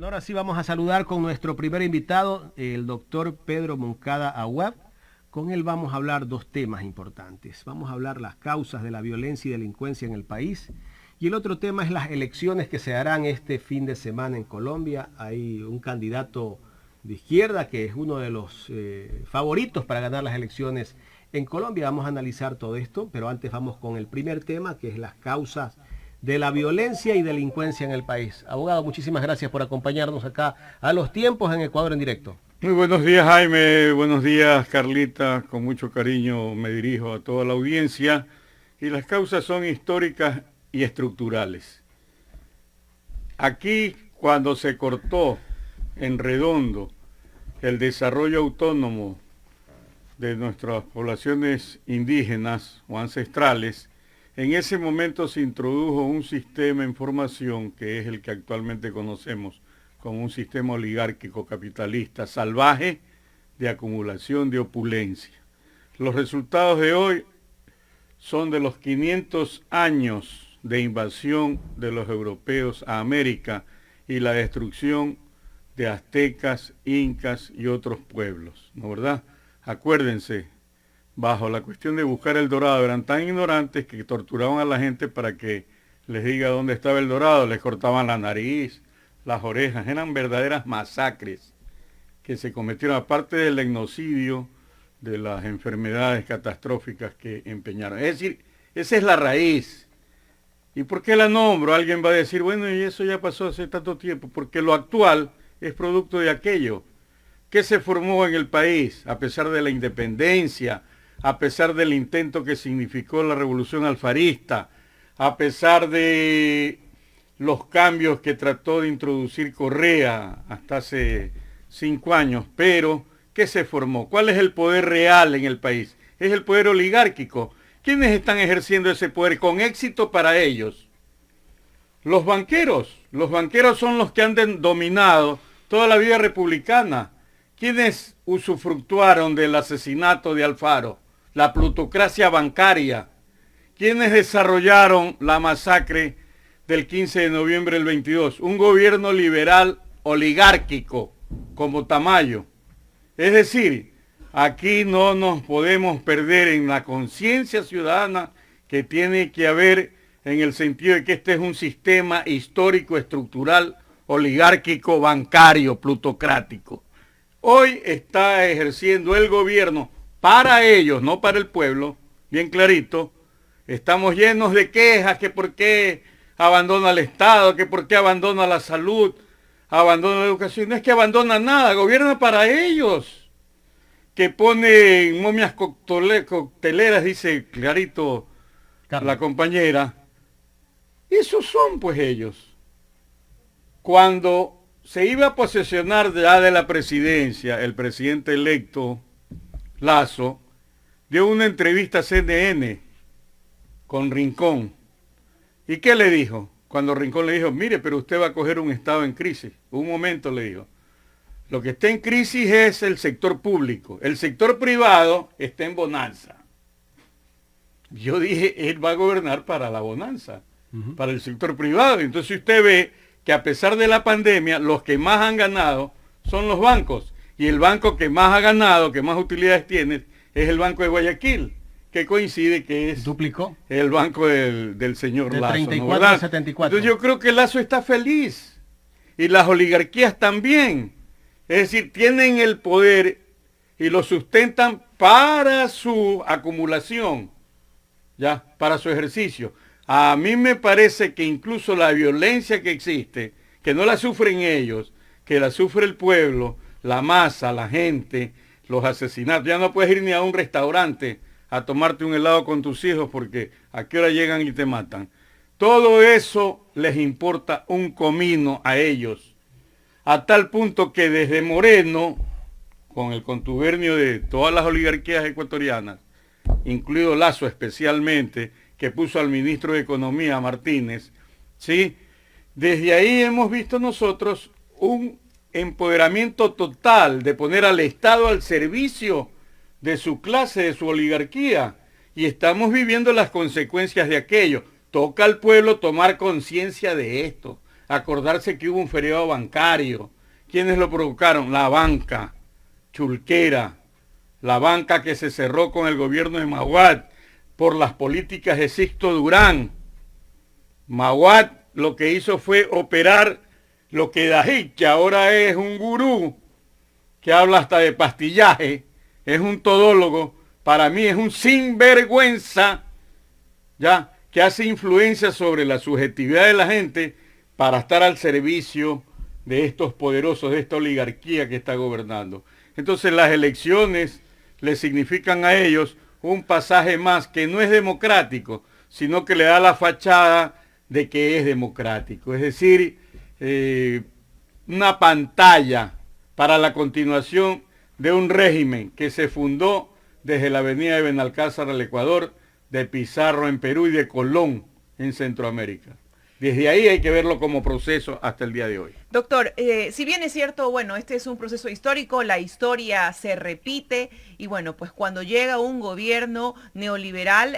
ahora sí vamos a saludar con nuestro primer invitado, el doctor Pedro Moncada Aguad. Con él vamos a hablar dos temas importantes. Vamos a hablar las causas de la violencia y delincuencia en el país. Y el otro tema es las elecciones que se harán este fin de semana en Colombia. Hay un candidato de izquierda que es uno de los favoritos para ganar las elecciones en Colombia. Vamos a analizar todo esto, pero antes vamos con el primer tema, que es las causas de la violencia y delincuencia en el país. Abogado, muchísimas gracias por acompañarnos acá a Los Tiempos en Ecuador en Directo. Muy buenos días, Jaime. Buenos días, Carlita. Con mucho cariño me dirijo a toda la audiencia. Y las causas son históricas y estructurales. Aquí, cuando se cortó en redondo el desarrollo autónomo de nuestras poblaciones indígenas o ancestrales, en ese momento se introdujo un sistema en formación que es el que actualmente conocemos como un sistema oligárquico capitalista salvaje de acumulación de opulencia. Los resultados de hoy son de los 500 años de invasión de los europeos a América y la destrucción de aztecas, incas y otros pueblos, ¿no verdad? Acuérdense, bajo la cuestión de buscar el dorado, eran tan ignorantes que torturaban a la gente para que les diga dónde estaba el dorado, les cortaban la nariz, las orejas, eran verdaderas masacres que se cometieron, aparte del etnocidio, de las enfermedades catastróficas que empeñaron. Es decir, esa es la raíz. ¿Y por qué la nombro? Alguien va a decir, bueno, y eso ya pasó hace tanto tiempo, porque lo actual es producto de aquello que se formó en el país, a pesar de la independencia, a pesar del intento que significó la revolución alfarista, a pesar de los cambios que trató de introducir Correa hasta hace 5 años, pero ¿qué se formó? ¿Cuál es el poder real en el país? Es el poder oligárquico. ¿Quiénes están ejerciendo ese poder con éxito para ellos? Los banqueros. Los banqueros son los que han dominado toda la vida republicana. ¿Quiénes usufructuaron del asesinato de Alfaro? La plutocracia bancaria. ¿Quiénes desarrollaron la masacre del 15 de noviembre del 22? Un gobierno liberal oligárquico como Tamayo. Es decir, aquí no nos podemos perder en la conciencia ciudadana que tiene que haber en el sentido de que este es un sistema histórico, estructural, oligárquico, bancario, plutocrático. Hoy está ejerciendo el gobierno para ellos, no para el pueblo, bien clarito. Estamos llenos de quejas, que por qué abandona el Estado, que por qué abandona la salud, abandona la educación. No es que abandona nada, gobierna para ellos. Que pone momias cocteleras, dice clarito Carlos, la compañera. Esos son pues ellos. Cuando se iba a posesionar ya de la presidencia, el presidente electo Lazo dio una entrevista a CNN con Rincón. ¿Y qué le dijo? Cuando Rincón le dijo, mire, pero usted va a coger un estado en crisis. Un momento le dijo, lo que está en crisis es el sector público. El sector privado está en bonanza. Yo dije, él va a gobernar para la bonanza, para el sector privado. Entonces usted ve que a pesar de la pandemia, los que más han ganado son los bancos. Y el banco que más ha ganado, que más utilidades tiene, es el Banco de Guayaquil, que coincide que es duplicó el banco del señor de Lazo. 34 ¿no? a 74. Entonces yo creo que Lazo está feliz. Y las oligarquías también. Es decir, tienen el poder y lo sustentan para su acumulación, ya, para su ejercicio. A mí me parece que incluso la violencia que existe, que no la sufren ellos, que la sufre el pueblo, la masa, la gente, los asesinatos. Ya no puedes ir ni a un restaurante a tomarte un helado con tus hijos porque a qué hora llegan y te matan. Todo eso les importa un comino a ellos. A tal punto que desde Moreno, con el contubernio de todas las oligarquías ecuatorianas, incluido Lazo especialmente, que puso al ministro de Economía, Martínez, ¿sí? Desde ahí hemos visto nosotros un empoderamiento total de poner al Estado al servicio de su clase, de su oligarquía, y estamos viviendo las consecuencias de aquello. Toca al pueblo tomar conciencia de esto. acordarse que hubo un feriado bancario. ¿Quiénes lo provocaron? La banca chulquera, la banca que se cerró con el gobierno de Maguad por las políticas de Sixto Durán. Maguad lo que hizo fue operar lo que Dají, que ahora es un gurú, que habla hasta de pastillaje, es un todólogo, para mí es un sinvergüenza, ya, que hace influencia sobre la subjetividad de la gente para estar al servicio de estos poderosos, de esta oligarquía que está gobernando. Entonces las elecciones le significan a ellos un pasaje más que no es democrático, sino que le da la fachada de que es democrático. Es decir, una pantalla para la continuación de un régimen que se fundó desde la avenida de Benalcázar al Ecuador, de Pizarro en Perú y de Colón en Centroamérica. Desde ahí hay que verlo como proceso hasta el día de hoy. Doctor, si bien es cierto, bueno, este es un proceso histórico, la historia se repite y bueno, pues cuando llega un gobierno neoliberal,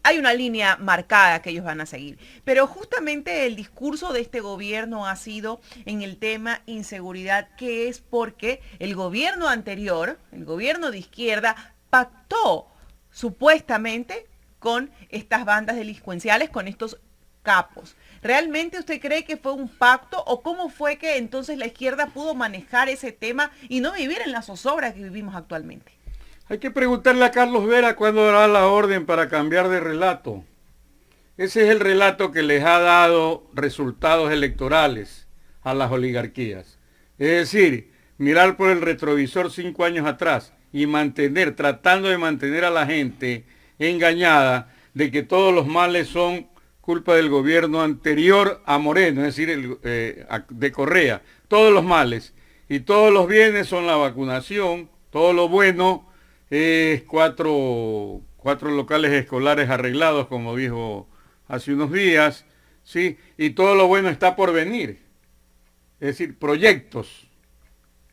hay una línea marcada que ellos van a seguir. Pero justamente el discurso de este gobierno ha sido en el tema inseguridad, que es porque el gobierno anterior, el gobierno de izquierda, pactó supuestamente con estas bandas delincuenciales, con estos capos. ¿Realmente usted cree que fue un pacto o cómo fue que entonces la izquierda pudo manejar ese tema y no vivir en la zozobra que vivimos actualmente? Hay que preguntarle a Carlos Vera cuándo dará la orden para cambiar de relato. Ese es el relato que les ha dado resultados electorales a las oligarquías. Es decir, mirar por el retrovisor 5 años atrás y tratando de mantener a la gente engañada de que todos los males son culpa del gobierno anterior a Moreno, es decir, de Correa. Todos los males y todos los bienes son la vacunación, todo lo bueno es cuatro locales escolares arreglados, como dijo hace unos días, ¿sí? Y todo lo bueno está por venir. Es decir, proyectos.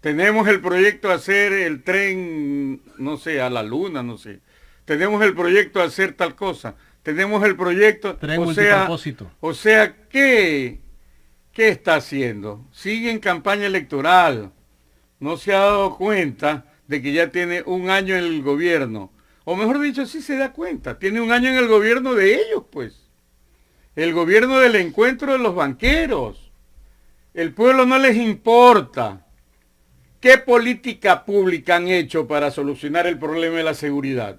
Tenemos el proyecto de hacer el tren, no sé, a la luna, no sé. Tenemos el proyecto de hacer tal cosa. Tenemos el proyecto, tren multipropósito. ¿qué está haciendo? Sigue en campaña electoral. No se ha dado cuenta de que ya tiene un año en el gobierno. O mejor dicho, sí se da cuenta. Tiene un año en el gobierno de ellos, pues. El gobierno del encuentro de los banqueros. El pueblo no les importa. ¿Qué política pública han hecho para solucionar el problema de la seguridad?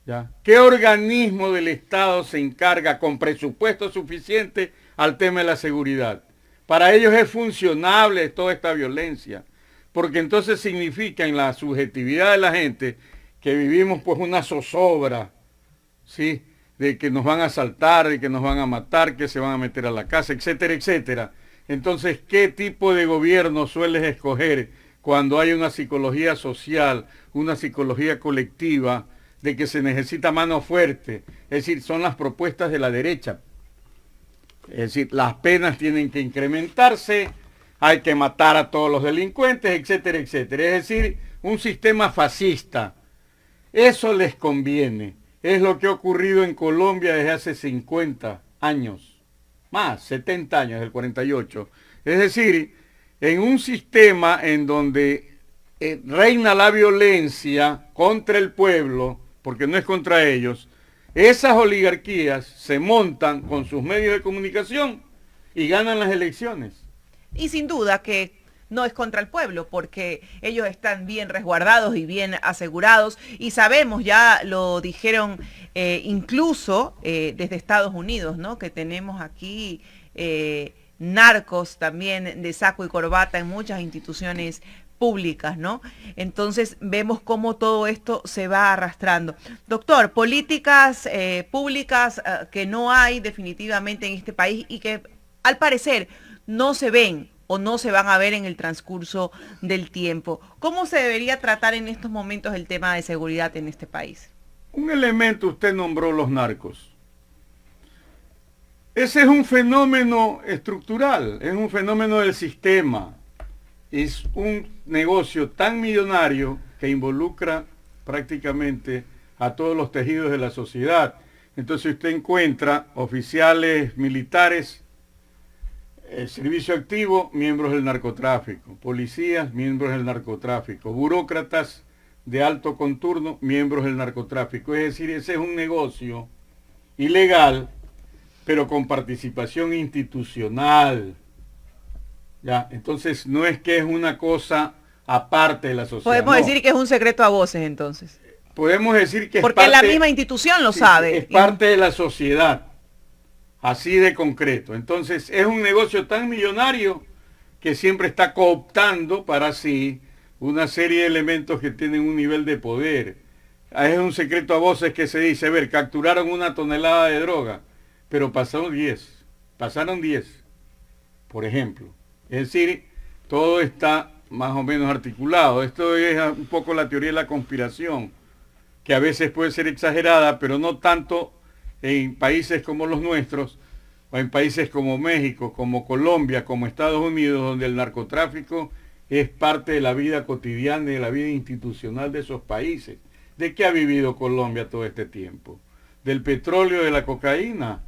¿Ya? ¿Qué organismo del Estado se encarga con presupuesto suficiente al tema de la seguridad? Para ellos es funcionable toda esta violencia, porque entonces significa en la subjetividad de la gente que vivimos pues una zozobra, ¿sí? De que nos van a asaltar, de que nos van a matar, que se van a meter a la casa, etcétera, etcétera. Entonces, ¿qué tipo de gobierno sueles escoger cuando hay una psicología social, una psicología colectiva, de que se necesita mano fuerte? Es decir, son las propuestas de la derecha. Es decir, las penas tienen que incrementarse, hay que matar a todos los delincuentes, etcétera, etcétera. Es decir, un sistema fascista. Eso les conviene. Es lo que ha ocurrido en Colombia desde hace 50 años. Más, 70 años, del 48. Es decir, en un sistema en donde reina la violencia contra el pueblo, porque no es contra ellos, esas oligarquías se montan con sus medios de comunicación y ganan las elecciones. Y sin duda que no es contra el pueblo, porque ellos están bien resguardados y bien asegurados, y sabemos, ya lo dijeron incluso desde Estados Unidos, ¿no? Que tenemos aquí narcos también de saco y corbata en muchas instituciones públicas, ¿no? Entonces vemos cómo todo esto se va arrastrando. Doctor, políticas públicas que no hay definitivamente en este país y que al parecer no se ven o no se van a ver en el transcurso del tiempo. ¿Cómo se debería tratar en estos momentos el tema de seguridad en este país? Un elemento, usted nombró los narcos. Ese es un fenómeno estructural, es un fenómeno del sistema. Es un negocio tan millonario que involucra prácticamente a todos los tejidos de la sociedad. Entonces usted encuentra oficiales militares Servicio activo, miembros del narcotráfico. Policías, miembros del narcotráfico. Burócratas de alto contorno, miembros del narcotráfico. Es decir, ese es un negocio ilegal, pero con participación institucional. Ya, entonces no es que es una cosa aparte de la sociedad. Podemos no. decir que es un secreto a voces entonces. Podemos decir que porque es parte, la misma institución lo sí, sabe. es parte de la sociedad, así de concreto. Entonces es un negocio tan millonario que siempre está cooptando para sí una serie de elementos que tienen un nivel de poder. Es un secreto a voces que se dice, a ver, capturaron 1 tonelada de droga, pero pasaron 10, por ejemplo. Es decir, todo está más o menos articulado. Esto es un poco la teoría de la conspiración, que a veces puede ser exagerada, pero no tanto en países como los nuestros, o en países como México, como Colombia, como Estados Unidos, donde el narcotráfico es parte de la vida cotidiana y de la vida institucional de esos países. ¿De qué ha vivido Colombia todo este tiempo? Del petróleo, de la cocaína.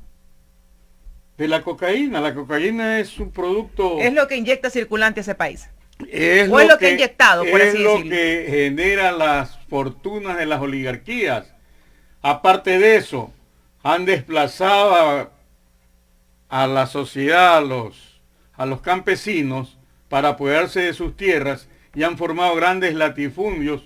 De la cocaína. La cocaína es un producto... Es lo que inyecta circulante a ese país. Es o es lo que ha inyectado, por así decirlo. Es lo que genera las fortunas de las oligarquías. Aparte de eso, han desplazado a la sociedad, a los campesinos, para apoderarse de sus tierras y han formado grandes latifundios,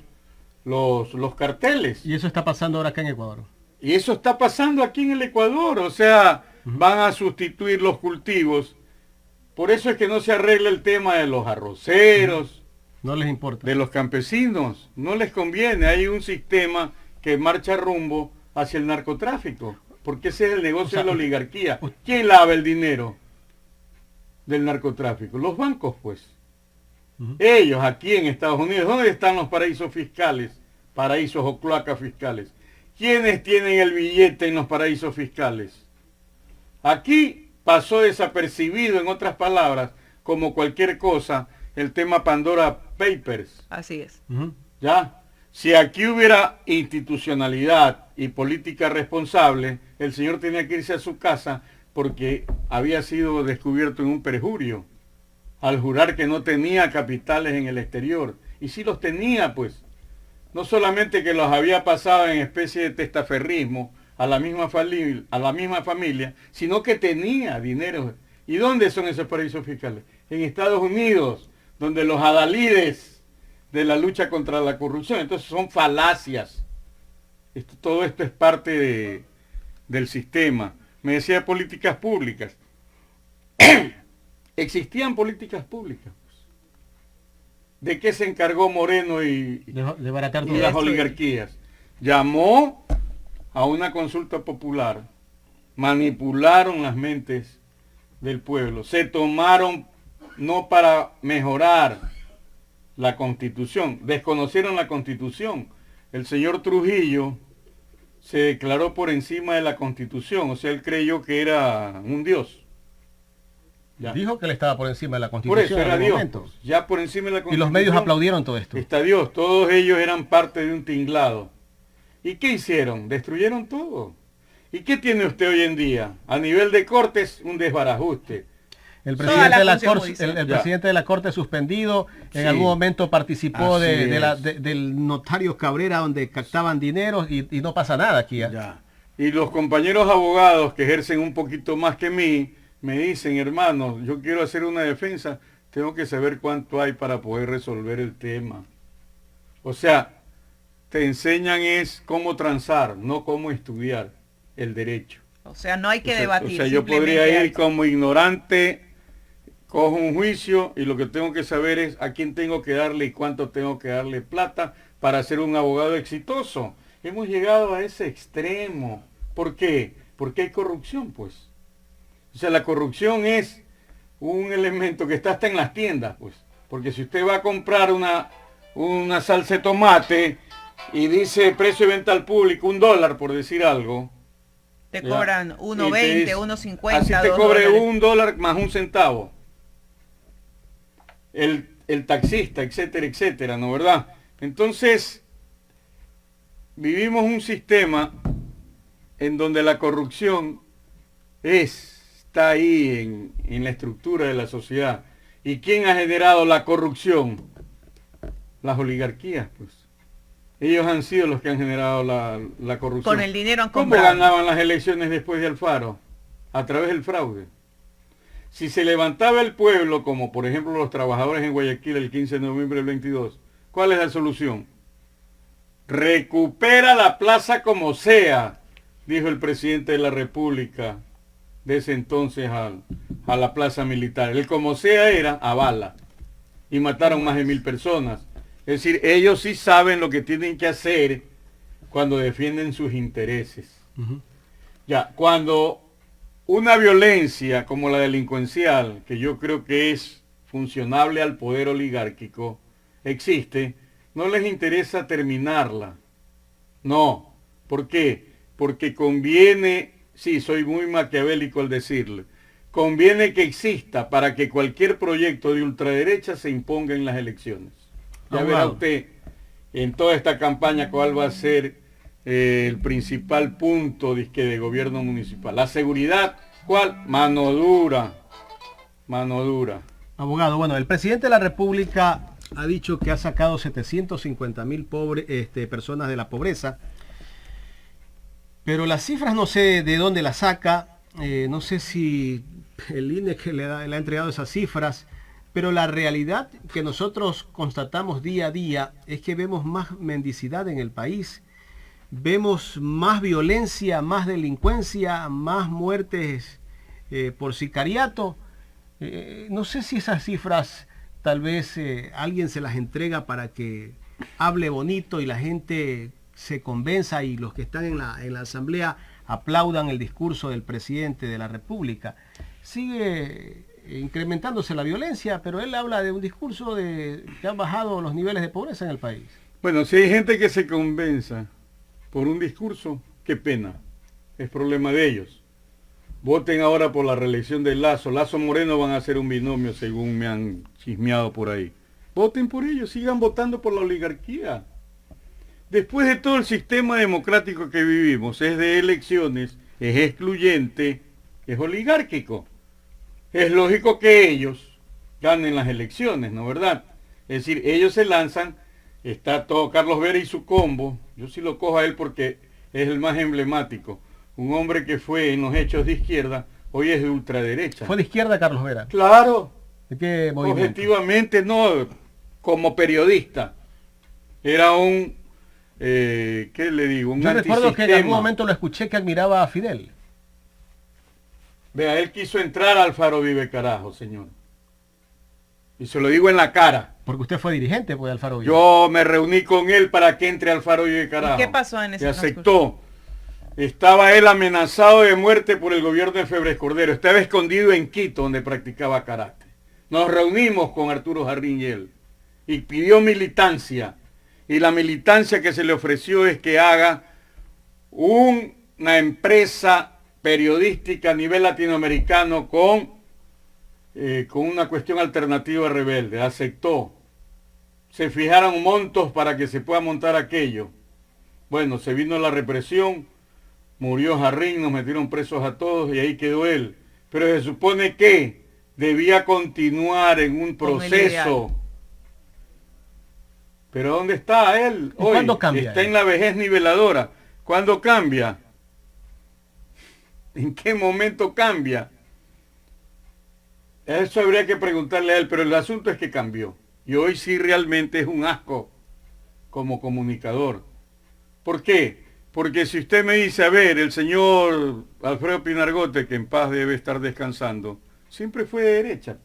los carteles. Y eso está pasando ahora acá en Ecuador. Y eso está pasando aquí en el Ecuador, o sea, van a sustituir los cultivos. Por eso es que no se arregla el tema de los arroceros. No les importa. De los campesinos. No les conviene. Hay un sistema que marcha rumbo hacia el narcotráfico. Porque ese es el negocio de la oligarquía. ¿Quién lava el dinero del narcotráfico? Los bancos, pues. Ellos aquí en Estados Unidos. ¿Dónde están los paraísos fiscales? Paraísos o cloacas fiscales. ¿Quiénes tienen el billete en los paraísos fiscales? Aquí pasó desapercibido, en otras palabras, como cualquier cosa, el tema Pandora Papers. Así es. ¿Ya? Si aquí hubiera institucionalidad y política responsable, el señor tenía que irse a su casa porque había sido descubierto en un perjurio, al jurar que no tenía capitales en el exterior. Y sí los tenía, pues. No solamente que los había pasado en especie de testaferrismo a la misma familia, sino que tenía dinero. ¿Y dónde son esos paraísos fiscales? En Estados Unidos, donde los adalides de la lucha contra la corrupción. Entonces son falacias. Todo esto es parte del sistema. Me decía políticas públicas. Existían políticas públicas. ¿De qué se encargó Moreno y las oligarquías? Llamó a una consulta popular, manipularon las mentes del pueblo, se tomaron no para mejorar la Constitución, desconocieron la Constitución. El señor Trujillo se declaró por encima de la Constitución, o sea, él creyó que era un dios. Ya. Dijo que él estaba por encima de la Constitución. Por eso era Dios. Momento. Ya por encima de la Constitución. Y los medios aplaudieron todo esto. Está Dios. Todos ellos eran parte de un tinglado. ¿Y qué hicieron? Destruyeron todo. ¿Y qué tiene usted hoy en día? A nivel de cortes, un desbarajuste. El presidente de la Corte suspendido, en algún momento participó del notario Cabrera, donde captaban dinero y no pasa nada aquí. Ya. Y los compañeros abogados que ejercen un poquito más que mí, me dicen, hermano, yo quiero hacer una defensa, tengo que saber cuánto hay para poder resolver el tema. O sea, te enseñan es cómo transar, no cómo estudiar el derecho. O sea, no hay que debatir. O sea, yo podría ir como ignorante, cojo un juicio y lo que tengo que saber es a quién tengo que darle y cuánto tengo que darle plata para ser un abogado exitoso. Hemos llegado a ese extremo. ¿Por qué? Porque hay corrupción, pues. O sea, la corrupción es un elemento que está hasta en las tiendas, pues. Porque si usted va a comprar una salsa de tomate y dice precio de venta al público $1, por decir algo. Te cobran 1.20, 1.50. Así te cobre $1 más un centavo. El taxista, etcétera, etcétera, ¿no verdad? Entonces, vivimos un sistema en donde la corrupción es está ahí en la estructura de la sociedad. ¿Y quién ha generado la corrupción? Las oligarquías, pues. Ellos han sido los que han generado la corrupción. Con el dinero han ¿Cómo comprado. ganaban las elecciones después de Alfaro? A través del fraude. Si se levantaba el pueblo, como por ejemplo los trabajadores en Guayaquil el 15 de noviembre del 22, ¿cuál es la solución? Recupera la plaza como sea, dijo el presidente de la República de ese entonces a la plaza militar. El como sea era a bala y mataron más de 1000 personas. Es decir, ellos sí saben lo que tienen que hacer cuando defienden sus intereses. Ya, cuando una violencia como la delincuencial, que yo creo que es funcionable al poder oligárquico, existe, no les interesa terminarla. No. ¿Por qué? Porque conviene, sí, soy muy maquiavélico al decirlo, conviene que exista para que cualquier proyecto de ultraderecha se imponga en las elecciones. Ya verá usted en toda esta campaña cuál va a ser el principal punto de gobierno municipal. La seguridad, ¿cuál? Mano dura. Mano dura. Abogado, bueno, el presidente de la República ha dicho que ha sacado 750.000 personas de la pobreza, pero las cifras no sé de dónde las saca, no sé si el INE que le ha entregado esas cifras, pero la realidad que nosotros constatamos día a día es que vemos más mendicidad en el país, vemos más violencia, más delincuencia, más muertes por sicariato. No sé si esas cifras tal vez alguien se las entrega para que hable bonito y la gente se convenza y los que están en la asamblea aplaudan el discurso del presidente de la República. Sigue incrementándose la violencia, pero él habla de un discurso de que han bajado los niveles de pobreza en el país. Bueno, si hay gente que se convenza por un discurso, qué pena, es problema de ellos. Voten ahora por la reelección de Lazo. Lazo Moreno van a ser un binomio, según me han chismeado por ahí. Voten por ellos, sigan votando por la oligarquía. Después de todo el sistema democrático que vivimos, es de elecciones, es excluyente, es oligárquico. Es lógico que ellos ganen las elecciones, ¿no verdad? Es decir, ellos se lanzan, está todo Carlos Vera y su combo, yo sí lo cojo a él porque es el más emblemático. Un hombre que fue en los hechos de izquierda, hoy es de ultraderecha. ¿Fue de izquierda Carlos Vera? Claro. ¿De qué movimiento? Objetivamente no, como periodista. Era un, ¿qué le digo? Un Yo recuerdo que en algún antisistema. momento lo escuché que admiraba a Fidel. Vea, él quiso entrar al Faro Vive Carajo, señor. Y se lo digo en la cara. Porque usted fue dirigente pues, de Alfaro Vive. Yo me reuní con él para que entre al Faro Vive Carajo. ¿Y qué pasó en ese Y aceptó. Estaba él amenazado de muerte por el gobierno de Febres Cordero. Estaba escondido en Quito, donde practicaba karate. Nos reunimos con Arturo Jarrín y él. Y pidió militancia. Y la militancia que se le ofreció es que haga una empresa periodística a nivel latinoamericano con una cuestión alternativa rebelde. Aceptó. Se fijaron montos para que se pueda montar aquello. Bueno, se vino la represión, murió Jarrín, nos metieron presos a todos y ahí quedó él. Pero se supone que debía continuar en un proceso. Pero ¿dónde está él hoy? ¿Cuándo cambia? Está en la vejez niveladora. ¿Cuándo cambia? ¿En qué momento cambia? Eso habría que preguntarle a él, pero el asunto es que cambió. Y hoy sí realmente es un asco como comunicador. ¿Por qué? Porque si usted me dice, a ver, el señor Alfredo Pinargote, que en paz debe estar descansando, siempre fue de derecha.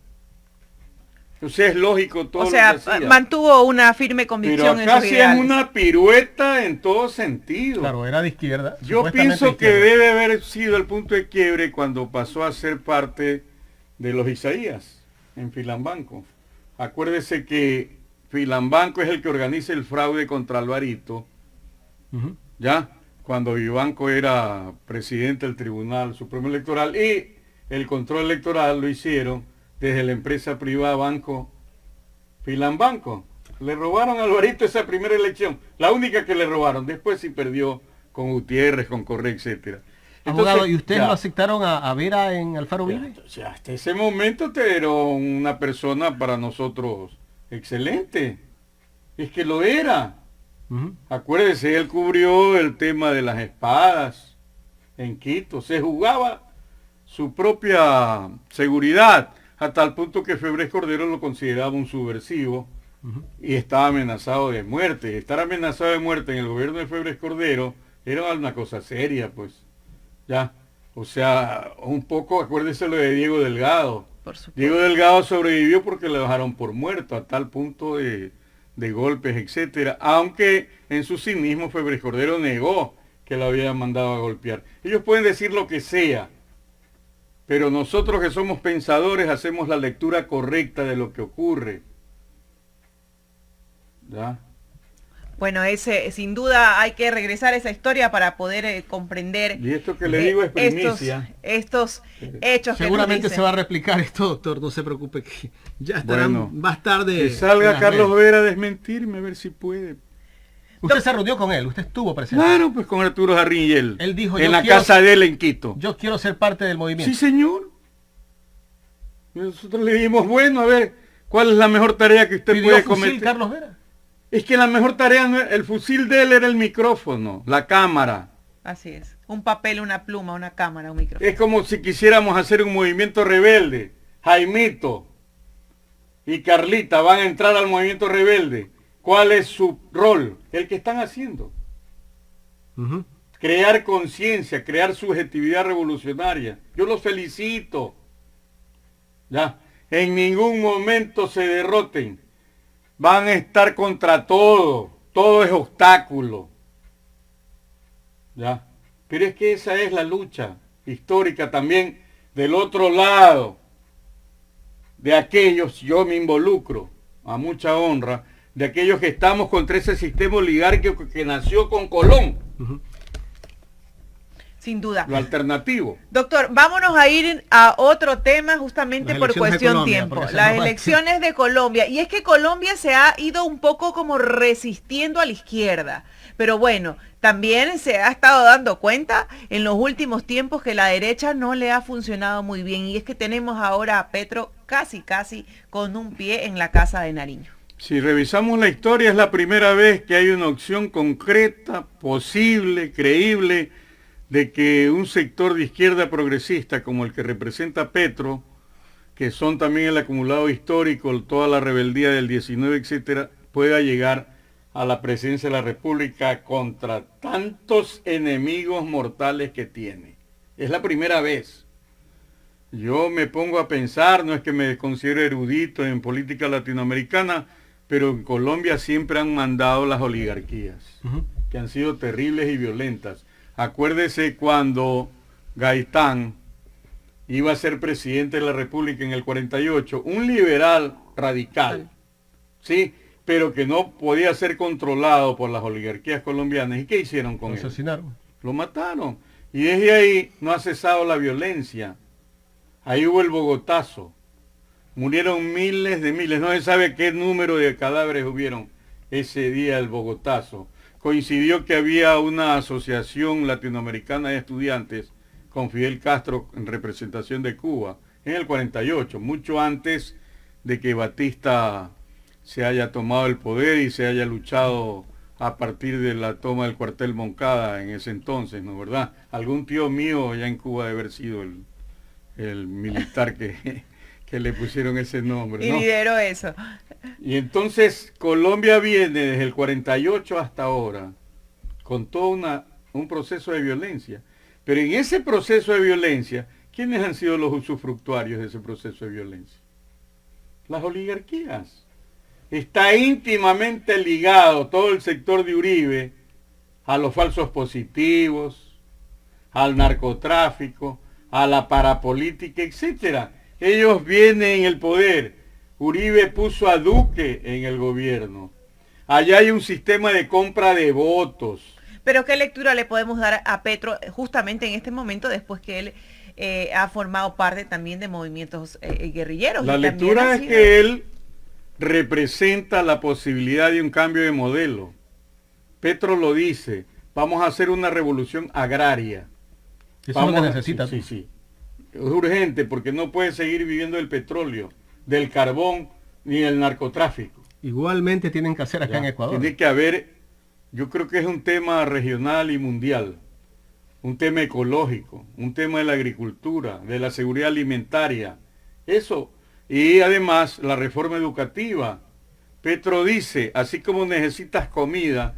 O sea, es lógico todo o sea, lo que hacía. mantuvo una firme convicción Pero acá en sus sí es ideales. una pirueta en todo sentido. Claro, era de izquierda. Yo supuestamente pienso de que izquierda. debe haber sido el punto de quiebre cuando pasó a ser parte de los Isaías en Filambanco. Acuérdese que Filambanco es el que organiza el fraude contra Alvarito, Ujú. ¿ya? Cuando Vivanco era presidente del Tribunal Supremo Electoral y el control electoral lo hicieron desde la empresa privada Banco Filambanco. Le robaron a Alvarito esa primera elección, la única que le robaron. Después sí perdió con Gutiérrez, con Correa, etc. Abogado, ¿y ustedes ya, lo aceptaron a Vera en Alfaro Vive? ya, hasta ese momento te era una persona para nosotros excelente. Es que lo era. Ujú. Acuérdese, él cubrió el tema de las espadas en Quito. Se jugaba su propia seguridad, a tal punto que Febres Cordero lo consideraba un subversivo y estaba amenazado de muerte. Estar amenazado de muerte en el gobierno de Febres Cordero era una cosa seria, pues. Ya. O sea, un poco, acuérdese lo de Diego Delgado. Por supuesto. Diego Delgado sobrevivió porque le dejaron por muerto, a tal punto de golpes, etcétera. Aunque en su cinismo Febres Cordero negó que lo había mandado a golpear. Ellos pueden decir lo que sea, pero nosotros que somos pensadores hacemos la lectura correcta de lo que ocurre. ¿Ya? Bueno, sin duda hay que regresar a esa historia para poder comprender Y esto que le digo es primicia. estos hechos. Seguramente que se va a replicar esto, doctor, no se preocupe, que ya estarán Bueno, más tarde. Que salga en las Carlos redes. Vera a desmentirme, a ver si puede. Usted se reunió con él, usted estuvo presente. Claro, pues con Arturo Jarrín Él dijo, en yo la quiero- casa de él en Quito. Yo quiero ser parte del movimiento. Sí, señor. Y nosotros le dijimos, bueno, a ver, ¿cuál es la mejor tarea que usted ¿Pidió puede fusil cometer? Carlos Vera? Es que la mejor tarea, el fusil de él era el micrófono, la cámara. Así es. Un papel, una pluma, una cámara, un micrófono. Es como si quisiéramos hacer un movimiento rebelde. Jaimito y Carlita van a entrar al movimiento rebelde. ¿Cuál es su rol? El que están haciendo. Ujú. Crear conciencia, crear subjetividad revolucionaria. Yo los felicito. Ya. En ningún momento se derroten. Van a estar contra todo. Todo es obstáculo. Ya. Pero es que esa es la lucha histórica también del otro lado. De aquellos, yo me involucro a mucha honra, de aquellos que estamos contra ese sistema oligárquico que nació con Colón, Sin duda. lo alternativo. Doctor, vámonos a ir a otro tema justamente Las por elecciones de cuestión Colombia, tiempo. porque se Las nos va. elecciones de Colombia. Y es que Colombia se ha ido un poco como resistiendo a la izquierda. Pero bueno, también se ha estado dando cuenta en los últimos tiempos que la derecha no le ha funcionado muy bien. Y es que tenemos ahora a Petro casi con un pie en la casa de Nariño. Si revisamos la historia, es la primera vez que hay una opción concreta, posible, creíble, de que un sector de izquierda progresista como el que representa Petro, que son también el acumulado histórico, toda la rebeldía del 19, etcétera, pueda llegar a la presidencia de la República contra tantos enemigos mortales que tiene. Es la primera vez. Yo me pongo a pensar, no es que me considero erudito en política latinoamericana, pero en Colombia siempre han mandado las oligarquías, que han sido terribles y violentas. Acuérdese cuando Gaitán iba a ser presidente de la República en el 48, un liberal radical, ¿sí? Pero que no podía ser controlado por las oligarquías colombianas. ¿Y qué hicieron con Lo él? asesinaron. Lo mataron. Y desde ahí no ha cesado la violencia. Ahí hubo el Bogotazo. Murieron miles de miles. No se sabe qué número de cadáveres hubieron ese día del Bogotazo. Coincidió que había una asociación latinoamericana de estudiantes con Fidel Castro en representación de Cuba en el 48, mucho antes de que Batista se haya tomado el poder y se haya luchado a partir de la toma del cuartel Moncada en ese entonces, ¿no verdad? Algún tío mío allá en Cuba debe haber sido el militar que le pusieron ese nombre, Y ¿no? lideró eso. Y entonces Colombia viene desde el 48 hasta ahora con todo un proceso de violencia. Pero en ese proceso de violencia, ¿quiénes han sido los usufructuarios de ese proceso de violencia? Las oligarquías. Está íntimamente ligado todo el sector de Uribe a los falsos positivos, al narcotráfico, a la parapolítica, etcétera. Ellos vienen en el poder. Uribe puso a Duque en el gobierno. Allá hay un sistema de compra de votos. Pero ¿qué lectura le podemos dar a Petro justamente en este momento después que él ha formado parte también de movimientos guerrilleros? La y también lectura ha es sido- que él representa la posibilidad de un cambio de modelo. Petro lo dice, vamos a hacer una revolución agraria. Eso es lo que necesita. Sí, sí. Es urgente porque no puede seguir viviendo del petróleo, del carbón ni del narcotráfico. Igualmente tienen que hacer acá en Ecuador. Tiene que haber, yo creo que es un tema regional y mundial, un tema ecológico, un tema de la agricultura, de la seguridad alimentaria, eso. Y además la reforma educativa. Petro dice, así como necesitas comida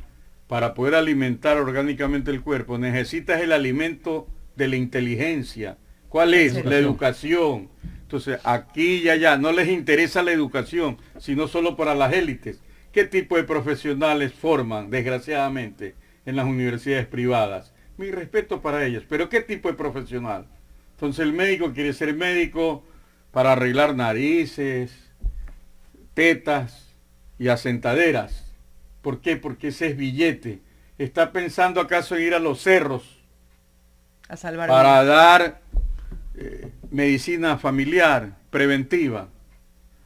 para poder alimentar orgánicamente el cuerpo, necesitas el alimento de la inteligencia. ¿Cuál es? La educación. Entonces, aquí y allá no les interesa la educación, sino solo para las élites. ¿Qué tipo de profesionales forman, desgraciadamente, en las universidades privadas? Mi respeto para ellos, pero ¿qué tipo de profesional? Entonces, el médico quiere ser médico para arreglar narices, tetas y asentaderas. ¿Por qué? Porque ese es billete. ¿Está pensando acaso en ir a los cerros a salvar para dar medicina familiar, preventiva?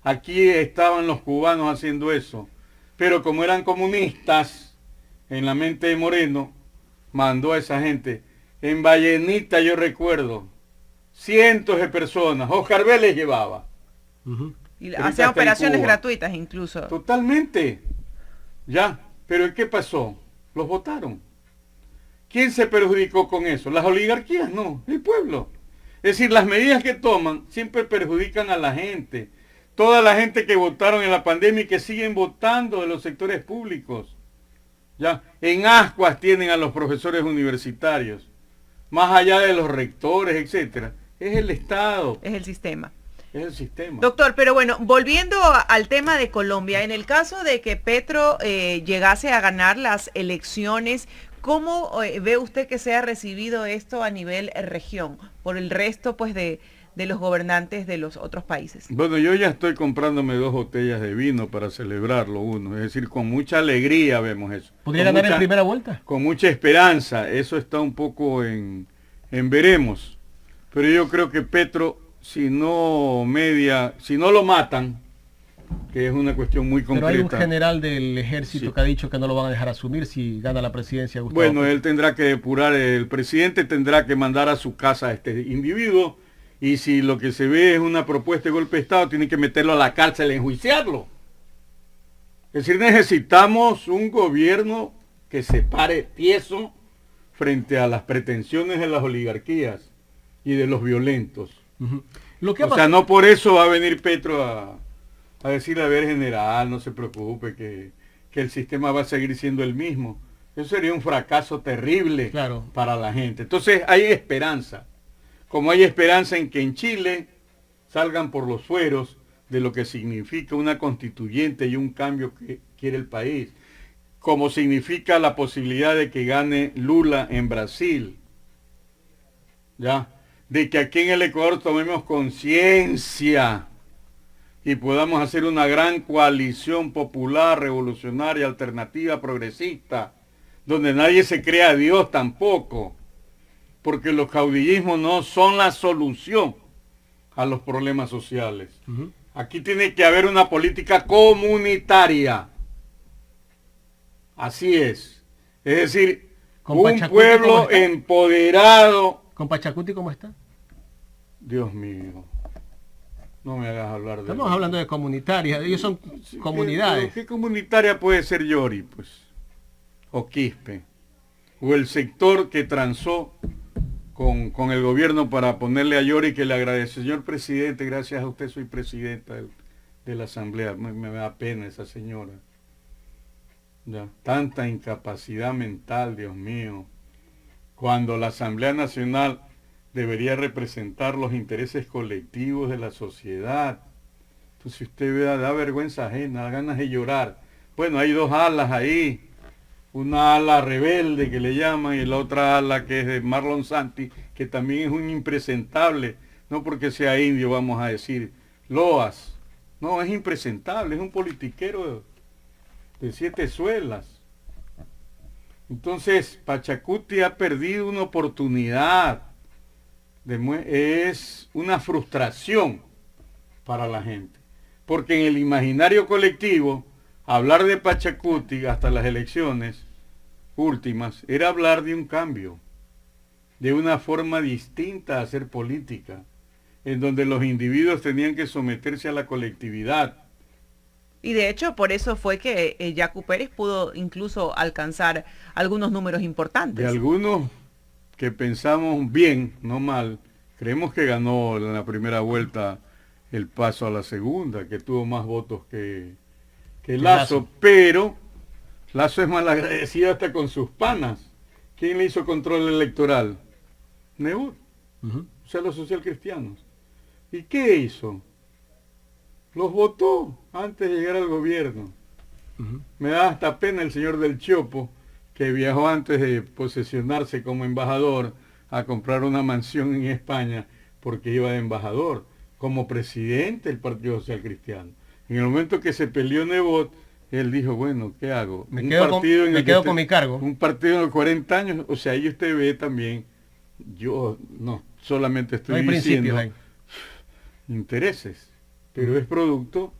Aquí estaban los cubanos haciendo eso, pero como eran comunistas, en la mente de Moreno, mandó a esa gente. En Vallenita yo recuerdo, cientos de personas, Oscar Vélez llevaba. Y hacía operaciones gratuitas incluso. Totalmente. Ya, pero ¿qué pasó? Los votaron. ¿Quién se perjudicó con eso? Las oligarquías, no, el pueblo. Es decir, las medidas que toman siempre perjudican a la gente. Toda la gente que votaron en la pandemia y que siguen votando de los sectores públicos. Ya, en ascuas tienen a los profesores universitarios. Más allá de los rectores, etcétera. Es el Estado. Es el sistema. Es el sistema. Doctor, pero bueno, volviendo al tema de Colombia, en el caso de que Petro llegase a ganar las elecciones, ¿cómo ve usted que sea recibido esto a nivel región por el resto pues de los gobernantes de los otros países? Bueno, yo ya estoy comprándome 2 botellas de vino para celebrarlo uno, es decir, con mucha alegría vemos eso. ¿Podría ganar en primera vuelta? Con mucha esperanza, eso está un poco en veremos, pero yo creo que Petro, si no lo matan, que es una cuestión muy concreta. Pero hay un general del ejército que ha dicho que no lo van a dejar asumir si gana la presidencia. Gustavo. Bueno, él tendrá que depurar, el presidente tendrá que mandar a su casa a este individuo, y si lo que se ve es una propuesta de golpe de Estado, tiene que meterlo a la cárcel, enjuiciarlo. Es decir, necesitamos un gobierno que se pare tieso frente a las pretensiones de las oligarquías y de los violentos. O sea, no por eso va a venir Petro a decirle, a ver, general, no se preocupe, que el sistema va a seguir siendo el mismo. Eso sería un fracaso terrible para la gente. Entonces hay esperanza. Como hay esperanza en que en Chile salgan por los fueros de lo que significa una constituyente y un cambio que quiere el país. Como significa la posibilidad de que gane Lula en Brasil. ¿Ya? De que aquí en el Ecuador tomemos conciencia y podamos hacer una gran coalición popular, revolucionaria, alternativa, progresista, donde nadie se crea a Dios tampoco, porque los caudillismos no son la solución a los problemas sociales. Aquí tiene que haber una política comunitaria. Así es. Es decir, un pueblo empoderado. ¿Con Pachacuti cómo está? Dios mío. No me hagas hablar de... Estamos hablando de comunitaria. Ellos son comunidades. ¿Qué comunitaria puede ser Yori, pues? O Quispe. O el sector que transó con el gobierno para ponerle a Yori que le agradece. Señor presidente, gracias a usted soy presidenta de la asamblea. Me da pena esa señora. Ya, tanta incapacidad mental, Dios mío. Cuando la Asamblea Nacional debería representar los intereses colectivos de la sociedad. Entonces usted vea, da vergüenza ajena, da ganas de llorar. Bueno, hay 2 alas ahí. Una ala rebelde que le llaman y la otra ala que es de Marlon Santi, que también es un impresentable. No porque sea indio vamos a decir loas. No, es impresentable, es un politiquero de 7 suelas. Entonces, Pachacuti ha perdido una oportunidad. Es una frustración para la gente. Porque en el imaginario colectivo, hablar de Pachacuti hasta las elecciones últimas era hablar de un cambio. de una forma distinta a hacer política, en donde los individuos tenían que someterse a la colectividad. Y de hecho, por eso fue que Yacu Pérez pudo incluso alcanzar algunos números importantes. De algunos que pensamos bien, no mal, creemos que ganó en la primera vuelta el paso a la segunda, que tuvo más votos que Lasso, pero Lasso es malagradecido hasta con sus panas. ¿Quién le hizo control electoral? Nebot, o sea, los socialcristianos. ¿Y qué hizo? Los votó antes de llegar al gobierno. Me da hasta pena el señor del Chopo, que viajó antes de posesionarse como embajador a comprar una mansión en España porque iba de embajador, como presidente del Partido Social Cristiano. En el momento que se peleó Nebot, él dijo, bueno, ¿qué hago? Me quedo con mi cargo. Un partido de 40 años, o sea, ahí usted ve también, yo no solamente estoy diciendo intereses, pero es producto.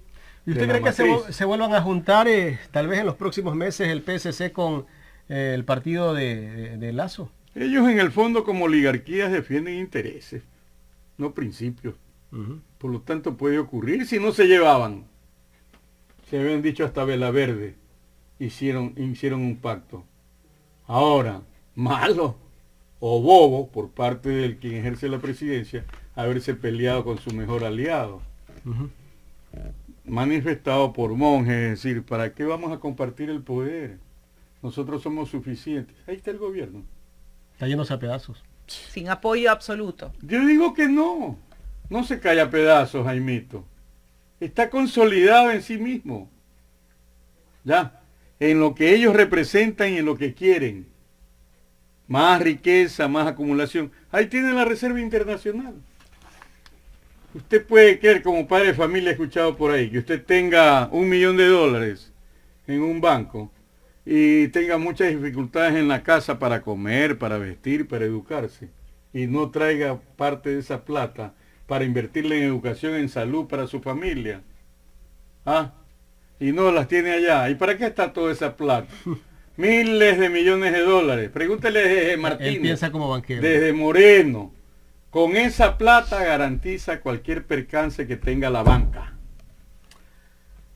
¿Y usted cree que se vuelvan a juntar tal vez en los próximos meses el PSC con el partido de Lasso? Ellos en el fondo como oligarquías defienden intereses, no principios. Por lo tanto puede ocurrir si no se llevaban. Se habían dicho hasta Vela Verde, hicieron un pacto. Ahora, malo o bobo por parte del quien ejerce la presidencia, haberse peleado con su mejor aliado. Manifestado por monjes, es decir, ¿para qué vamos a compartir el poder? Nosotros somos suficientes. Ahí está el gobierno. Está yéndose a pedazos. Sin apoyo absoluto. Yo digo que no se cae a pedazos, Jaimito. Está consolidado en sí mismo. Ya, en lo que ellos representan y en lo que quieren. Más riqueza, más acumulación. Ahí tiene la Reserva Internacional. Usted puede querer, como padre de familia, escuchado por ahí, que usted tenga $1.000.000 en un banco y tenga muchas dificultades en la casa para comer, para vestir, para educarse, y no traiga parte de esa plata para invertirla en educación, en salud para su familia. Y no las tiene allá. ¿Y para qué está toda esa plata? Miles de millones de dólares. Pregúntele desde Martínez. Él piensa como banquero. Desde Moreno. Con esa plata garantiza cualquier percance que tenga la banca.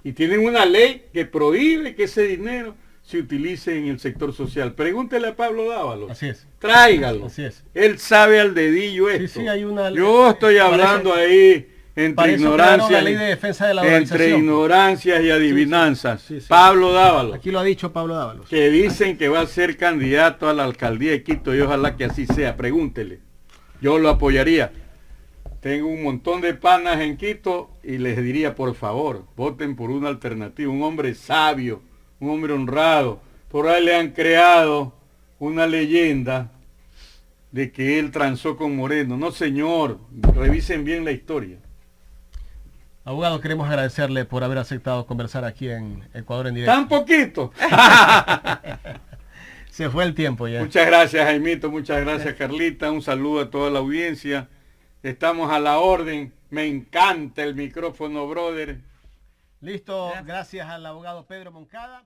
Y tienen una ley que prohíbe que ese dinero se utilice en el sector social. Pregúntele a Pablo Dávalos. Así es. Tráigalo. Así es. Él sabe al dedillo esto. Sí, hay una ley. Yo estoy hablando ahí entre ignorancias, ley de defensa de la entre ignorancias y adivinanzas. Sí. Pablo Dávalos. Aquí lo ha dicho Pablo Dávalos. Que dicen que va a ser candidato a la alcaldía de Quito y ojalá que así sea. Pregúntele. Yo lo apoyaría. Tengo un montón de panas en Quito y les diría, por favor, voten por una alternativa. Un hombre sabio, un hombre honrado. Por ahí le han creado una leyenda de que él transó con Moreno. No, señor, revisen bien la historia. Abogado, queremos agradecerle por haber aceptado conversar aquí en Ecuador en directo. ¡Tan poquito! Se fue el tiempo ya. Muchas gracias, Jaimito, muchas gracias, Carlita. Un saludo a toda la audiencia. Estamos a la orden. Me encanta el micrófono, brother. Listo, gracias al abogado Pedro Moncada.